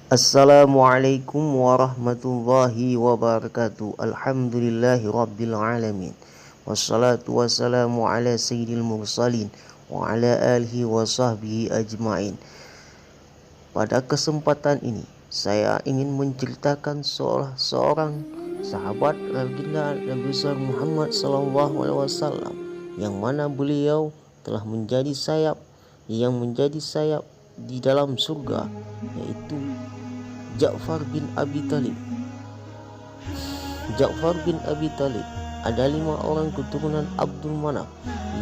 Assalamualaikum warahmatullahi wabarakatuh. Alhamdulillahi rabbil alamin. Wassalatu wassalamu ala sayyidil mursalin wa ala alihi wa sahbihi ajma'in. Pada kesempatan ini saya ingin menceritakan seorang sahabat baginda Nabi besar Muhammad sallallahu alaihi wasallam, yang mana beliau telah menjadi sayap di dalam surga, yaitu Ja'far bin Abi Talib. Ja'far bin Abi Talib ada 5 orang keturunan Abdul Manaf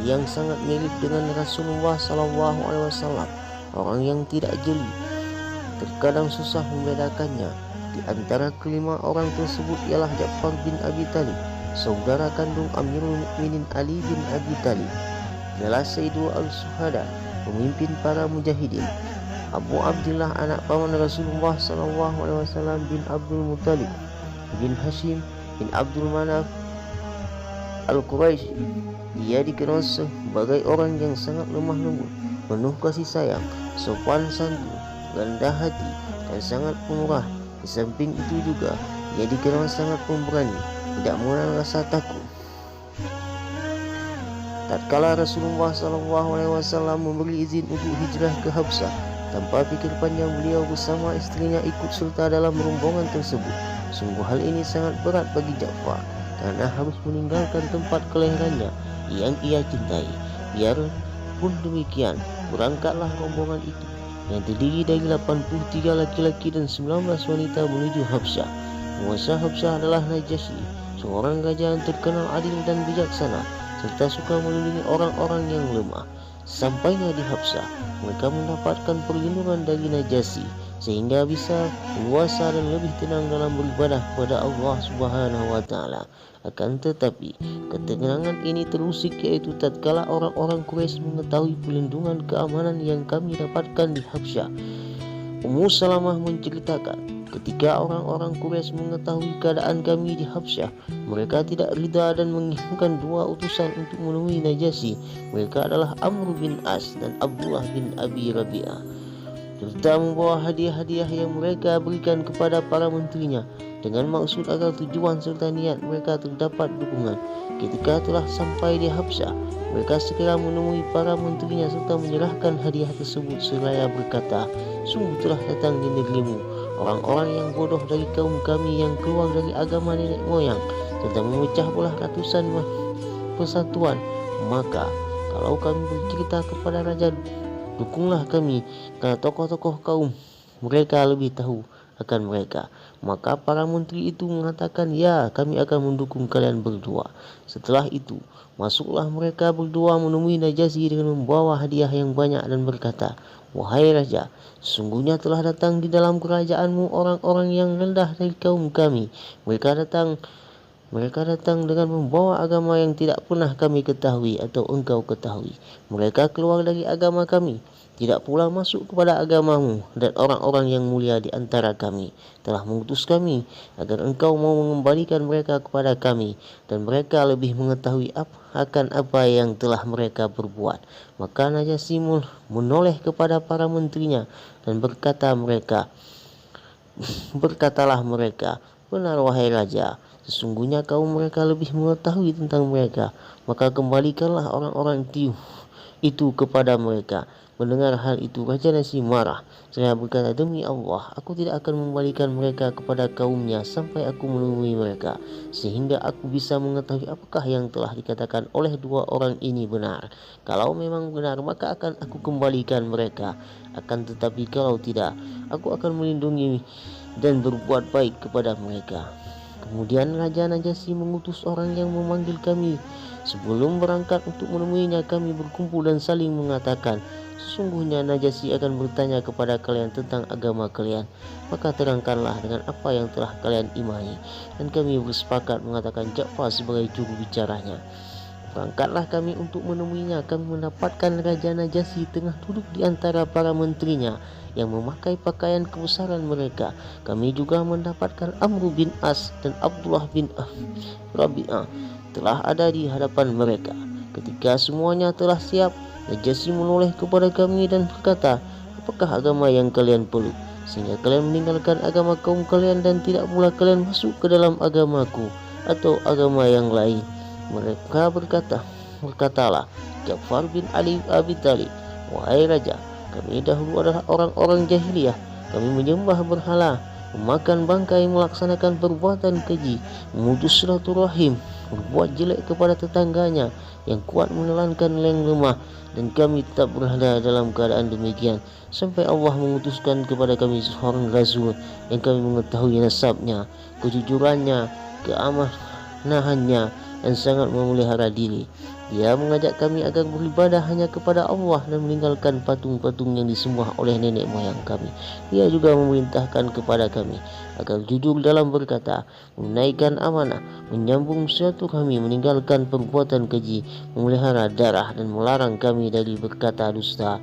yang sangat mirip dengan Rasulullah Sallallahu Alaihi Wasallam, orang yang tidak jeli. Terkadang susah membedakannya. Di antara kelima orang tersebut ialah Ja'far bin Abi Talib, saudara kandung Amirul Mukminin Ali bin Abi Talib, adalah Sayyidul Al-Suhada, pemimpin para mujahidin. Abu Abdullah, anak paman Rasulullah Sallallahu Alaihi Wasallam, bin Abdul Muttalib bin Hashim bin Abdul Manaf Al-Quraisy. Dia dikenal sebagai orang yang sangat lemah lembut, penuh kasih sayang, sopan santun, rendah hati, dan sangat pemurah. Di samping itu juga dia dikenal sangat pemberani, tidak mengenal rasa takut. Tatkala Rasulullah SAW memberi izin untuk hijrah ke Habsyah, tanpa pikir panjang beliau bersama istrinya ikut serta dalam rombongan tersebut. Sungguh hal ini sangat berat bagi Ja'far, karena harus meninggalkan tempat kelahirannya yang ia cintai. Biarpun demikian, berangkatlah rombongan itu yang terdiri dari 83 laki-laki dan 19 wanita menuju Habsyah. Penguasa Habsyah adalah Najasyi, seorang raja yang terkenal adil dan bijaksana, serta suka melindungi orang-orang yang lemah. Sampainya di Habsyah, mereka mendapatkan perlindungan dari Najasyi, sehingga bisa leluasa dan lebih tenang dalam beribadah kepada Allah Subhanahu wa Ta'ala. Akan tetapi, ketenangan ini terusik, yaitu tatkala orang-orang Quraisy mengetahui perlindungan keamanan yang kami dapatkan di Habsyah. Ummu Salamah menceritakan, ketika orang-orang Quraisy mengetahui keadaan kami di Habsyah, mereka tidak ridha dan mengirimkan 2 utusan untuk menemui Najasyi. Mereka adalah Amr bin As dan Abdullah bin Abi Rabi'ah, serta membawa hadiah-hadiah yang mereka berikan kepada para menterinya, dengan maksud agar tujuan serta niat mereka terdapat dukungan. Ketika telah sampai di Habsyah, mereka segera menemui para menterinya serta menyerahkan hadiah tersebut seraya berkata, "Sungguh telah datang di negerimu orang-orang yang bodoh dari kaum kami yang keluar dari agama nenek moyang, serta memecah belah ratusan persatuan. Maka kalau kami bercerita kepada raja, dukunglah kami, karena tokoh-tokoh kaum mereka lebih tahu akan mereka." Maka para menteri itu mengatakan, "Ya, kami akan mendukung kalian berdua." Setelah itu, masuklah mereka berdua menemui Najasyi dengan membawa hadiah yang banyak dan berkata, "Wahai raja, sesungguhnya telah datang di dalam kerajaanmu orang-orang yang rendah dari kaum kami. Mereka datang dengan membawa agama yang tidak pernah kami ketahui atau engkau ketahui. Mereka keluar dari agama kami, tidak pula masuk kepada agamamu, dan orang-orang yang mulia di antara kami telah mengutus kami agar engkau mau mengembalikan mereka kepada kami, dan mereka lebih mengetahui akan apa yang telah mereka perbuat." Maka Najasyi menoleh kepada para menterinya dan berkatalah mereka, "Benar wahai raja, sesungguhnya kaum mereka lebih mengetahui tentang mereka." Maka kembalikanlah orang-orang itu kepada mereka. Mendengar hal itu, Raja Najasyi marah. Saya berkata, "Demi Allah, aku tidak akan membalikan mereka kepada kaumnya sampai aku menemui mereka, sehingga aku bisa mengetahui apakah yang telah dikatakan oleh 2 orang ini benar. Kalau memang benar, maka akan aku kembalikan mereka. Akan tetapi kalau tidak, aku akan melindungi dan berbuat baik kepada mereka." Kemudian Raja Najasyi mengutus orang yang memanggil kami. Sebelum berangkat untuk menemuinya, kami berkumpul dan saling mengatakan, "Sesungguhnya Najasyi akan bertanya kepada kalian tentang agama kalian. Maka terangkanlah dengan apa yang telah kalian imani." Dan kami bersepakat mengatakan Ja'far sebagai juru bicaranya. Berangkatlah kami untuk menemuinya. Kami mendapatkan Raja Najasyi tengah duduk di antara para menterinya yang memakai pakaian kebesaran mereka. Kami juga mendapatkan Amr bin As dan Abdullah bin Rabi'ah telah ada di hadapan mereka. Ketika semuanya telah siap, Najasyi menoleh kepada kami dan berkata, "Apakah agama yang kalian peluk?" sehingga kalian meninggalkan agama kaum kalian dan tidak pula kalian masuk ke dalam agamaku atau agama yang lain. Mereka berkatalah Ja'far bin Ali Abi Thalib, wahai raja, kami dahulu adalah orang-orang jahiliyah. Kami menyembah berhala, memakan bangkai, melaksanakan perbuatan keji, memutus silaturahim, berbuat jelek kepada tetangganya, yang kuat menelankan yang lemah, dan kami tetap berada dalam keadaan demikian sampai Allah mengutuskan kepada kami seorang rasul yang kami mengetahui nasabnya, kejujurannya, keamanahannya, dan sangat memelihara diri. Dia mengajak kami agar beribadah hanya kepada Allah dan meninggalkan patung-patung yang disembah oleh nenek moyang kami. Dia juga memerintahkan kepada kami agar jujur dalam berkata, menunaikan amanah, menyambung silaturahmi, meninggalkan perbuatan keji, memelihara darah, dan melarang kami dari berkata dusta,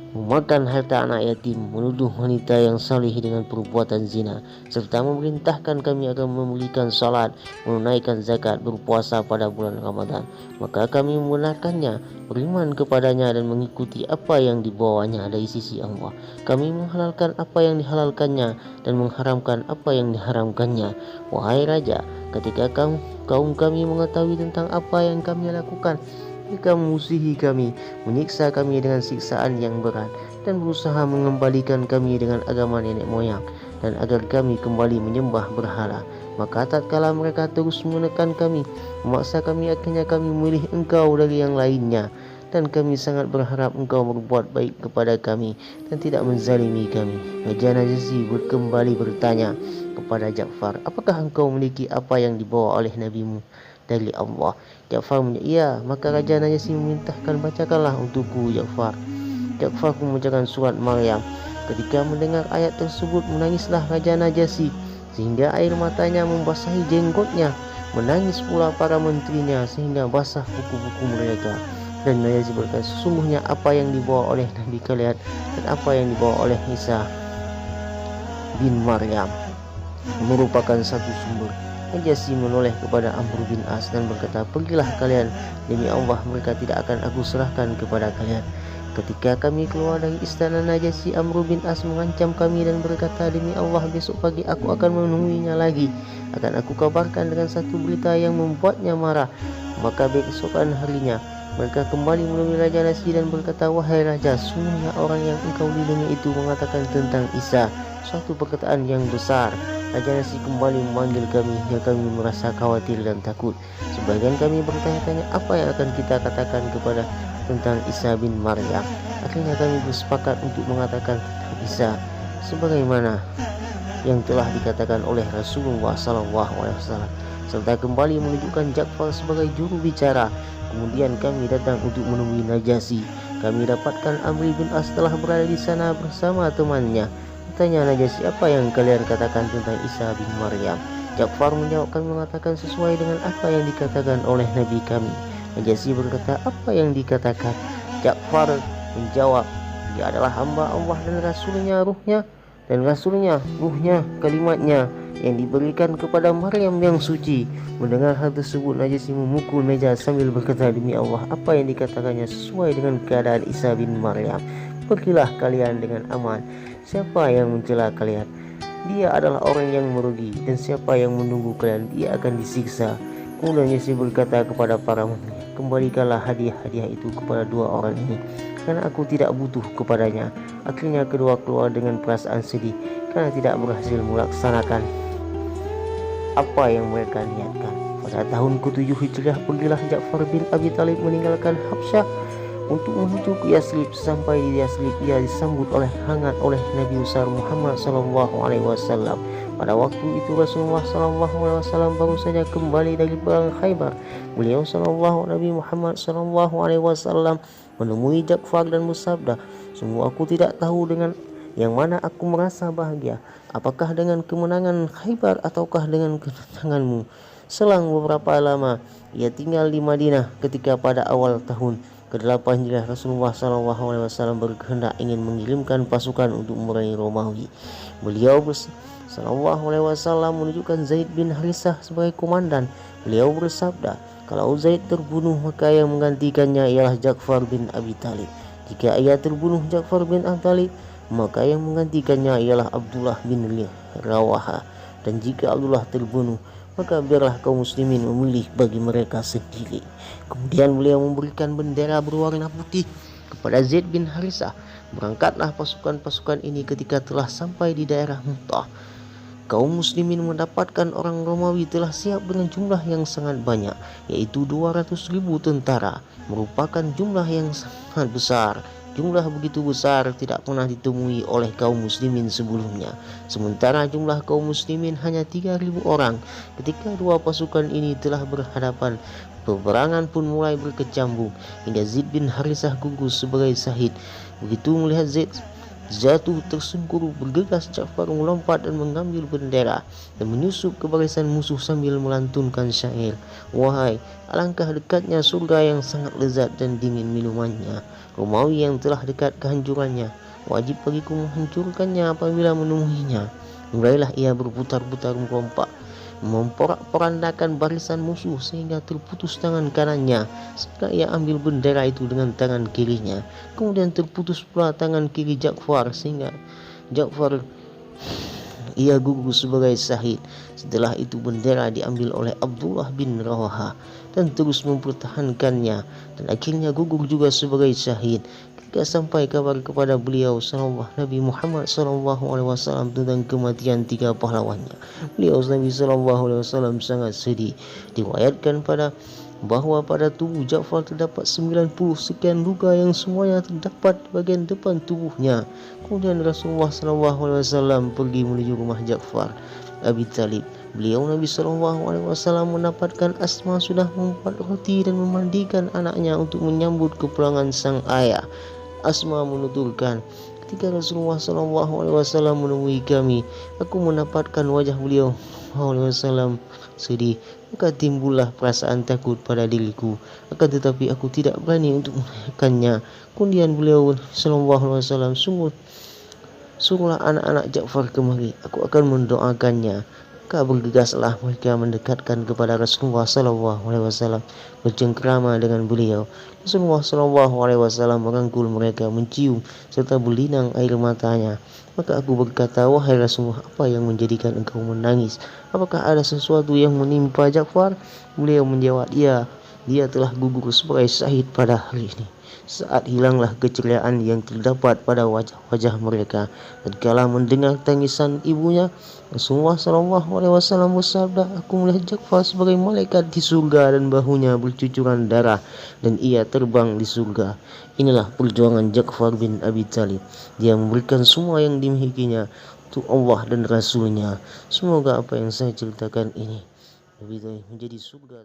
memakan harta anak yatim, menuduh wanita yang salih dengan perbuatan zina, serta memerintahkan kami agar memulihkan salat, menunaikan zakat, berpuasa pada bulan Ramadan. Maka kami membenarkannya, beriman kepadanya, dan mengikuti apa yang dibawanya dari sisi Allah. Kami menghalalkan apa yang dihalalkannya dan mengharamkan apa yang diharamkannya. Wahai raja, ketika kaum kami mengetahui tentang apa yang kami lakukan, mereka memusuhi kami, menyiksa kami dengan siksaan yang berat, dan berusaha mengembalikan kami dengan agama nenek moyang, dan agar kami kembali menyembah berhala. Maka tatkala mereka terus menekan kami, memaksa kami, akhirnya kami memilih engkau dari yang lainnya, dan kami sangat berharap engkau berbuat baik kepada kami dan tidak menzalimi kami. Raja Najasyi kembali bertanya kepada Ja'far, apakah engkau memiliki apa yang dibawa oleh nabimu dari Allah? Ja'far menjawab, iya. Maka Raja Najasyi memerintahkan, bacakanlah untukku Ja'far. Ja'far membacakan surat Maryam. Ketika mendengar ayat tersebut, menangislah Raja Najasyi sehingga air matanya membasahi jenggotnya. Menangis pula para menterinya sehingga basah buku-buku mereka. Dan Najasyi berkata, sesungguhnya apa yang dibawa oleh Nabi kalian dan apa yang dibawa oleh Isa bin Maryam merupakan satu sumber. Najasyi menoleh kepada Amr bin As dan berkata, pergilah kalian, demi Allah mereka tidak akan aku serahkan kepada kalian. Ketika kami keluar dari istana Najasyi, Amr bin As mengancam kami dan berkata, demi Allah besok pagi aku akan menemuinya lagi, akan aku kabarkan dengan satu berita yang membuatnya marah. Maka besokan harinya mereka kembali menemui Raja Najasyi dan berkata, wahai raja, sungguhnya orang yang engkau lindungi itu mengatakan tentang Isa suatu perkataan yang besar. Raja Najasyi kembali memanggil kami hingga kami merasa khawatir dan takut. Sebagian kami bertanya-tanya apa yang akan kita katakan kepada tentang Isa bin Maryam. Akhirnya kami bersepakat untuk mengatakan tentang Isa sebagaimana yang telah dikatakan oleh Rasulullah SAW, serta kembali menunjukkan Ja'far sebagai juru bicara. Kemudian kami datang untuk menemui Najasyi. Kami dapatkan Amr bin As telah berada di sana bersama temannya. Tanya Najasyi, apa yang kalian katakan tentang Isa bin Maryam? Ja'far menjawab, kami mengatakan sesuai dengan apa yang dikatakan oleh Nabi kami. Najasyi berkata, apa yang dikatakan? Ja'far menjawab, dia adalah hamba Allah dan Rasulnya, ruhnya, kalimatnya yang diberikan kepada Maryam yang suci. Mendengar hal tersebut, Najasyi memukul meja sambil berkata, demi Allah, apa yang dikatakannya sesuai dengan keadaan Isa bin Maryam. Pergilah kalian dengan aman. Siapa yang mencela kalian, dia adalah orang yang merugi, dan siapa yang menunggu kalian, dia akan disiksa. Kemudian Najasyi berkata kepada para menteri, kembalikanlah hadiah-hadiah itu kepada dua orang ini, karena aku tidak butuh kepadanya. Akhirnya kedua keluar dengan perasaan sedih karena tidak berhasil melaksanakan apa yang mereka niatkan. Pada tahun ke-7 Hijriah, pergilah Ja'far bin Abi Thalib meninggalkan Habsyah untuk menuju ke Yasrib. Sampai di Yasrib, ia disambut hangat oleh Nabi besar Muhammad SAW. Pada waktu itu Rasulullah SAW baru saja kembali dari perang Khaybar. Beliau Nabi Muhammad SAW menemui Ja'far dan bersabda, sungguh aku tidak tahu dengan yang mana aku merasa bahagia, apakah dengan kemenangan Khaybar ataukah dengan kedatanganmu. Selang beberapa lama ia tinggal di Madinah. Ketika pada awal tahun ke-8 Hijriah, Rasulullah SAW berkehendak ingin mengirimkan pasukan untuk memerangi Romawi. Beliau SAW menunjukkan Zaid bin Harithah sebagai komandan. Beliau bersabda, kalau Zaid terbunuh maka yang menggantikannya ialah Ja'far bin Abi Thalib. Jika ia terbunuh Ja'far bin Abi Thalib, maka yang menggantikannya ialah Abdullah bin Rawaha. Dan jika Abdullah terbunuh, maka biarlah kaum muslimin memilih bagi mereka sendiri. Kemudian beliau memberikan bendera berwarna putih kepada Zaid bin Harithah. Berangkatlah pasukan-pasukan ini ketika telah sampai di daerah Mu'tah. Kaum muslimin mendapatkan orang Romawi telah siap dengan jumlah yang sangat banyak, yaitu 200.000 tentara, merupakan jumlah yang sangat besar. Jumlah begitu besar tidak pernah ditemui oleh kaum muslimin sebelumnya. Sementara jumlah kaum muslimin hanya 3.000 orang. Ketika dua pasukan ini telah berhadapan, peperangan pun mulai berkecambuk hingga Zaid bin Harithah gugur sebagai syahid. Begitu melihat Zaid jatuh tersungkur, bergegas Ja'far melompat dan mengambil bendera dan menyusup ke barisan musuh sambil melantunkan syair. Wahai, alangkah dekatnya surga yang sangat lezat dan dingin minumannya. Romawi yang telah dekat kehancurannya, wajib bagiku menghancurkannya apabila menemuinya. Mulailah ia berputar-putar memporak-porandakan barisan musuh sehingga terputus tangan kanannya. Setelah ia ambil bendera itu dengan tangan kirinya, kemudian terputus pula tangan kiri Ja'far sehingga Ja'far ia gugur sebagai syahid. Setelah itu bendera diambil oleh Abdullah bin Rawaha dan terus mempertahankannya dan akhirnya gugur juga sebagai syahid. Ketika sampai kabar kepada beliau Nabi Muhammad SAW tentang kematian 3 pahlawannya, beliau Nabi SAW sangat sedih. Diriwayatkan bahwa pada tubuh Ja'far terdapat 90 sekian luka yang semuanya terdapat di bagian depan tubuhnya. Kemudian Rasulullah SAW pergi menuju rumah Ja'far Abi Talib. Beliau Nabi SAW mendapatkan Asma sudah membuat roti dan memandikan anaknya untuk menyambut kepulangan sang ayah. Asma menuturkan, ketika Rasulullah SAW menemui kami, aku mendapatkan wajah beliau SAW sedih, maka timbullah perasaan takut pada diriku. Akan tetapi aku tidak berani untuk menanyakannya. Kemudian beliau SAW suruhlah anak-anak Ja'far kemari, aku akan mendoakannya. Maka bergegaslah mereka mendekatkan kepada Rasulullah SAW, bercengkrama dengan beliau. Rasulullah SAW merangkul mereka, mencium serta berlinang air matanya. Maka aku berkata, wahai Rasulullah, apa yang menjadikan engkau menangis? Apakah ada sesuatu yang menimpa Ja'far? Beliau menjawab, ya, dia telah gugur sebagai syahid pada hari ini. Saat hilanglah keceriaan yang terdapat pada wajah-wajah mereka. Tatkala mendengar tangisan ibunya, Rasulullah SAW bersabda, aku melihat Ja'far sebagai malaikat di surga dan bahunya bercucuran darah dan ia terbang di surga. Inilah perjuangan Ja'far bin Abi Talib. Dia memberikan semua yang dimilikinya untuk Allah dan Rasulnya. Semoga apa yang saya ceritakan ini menjadi surga.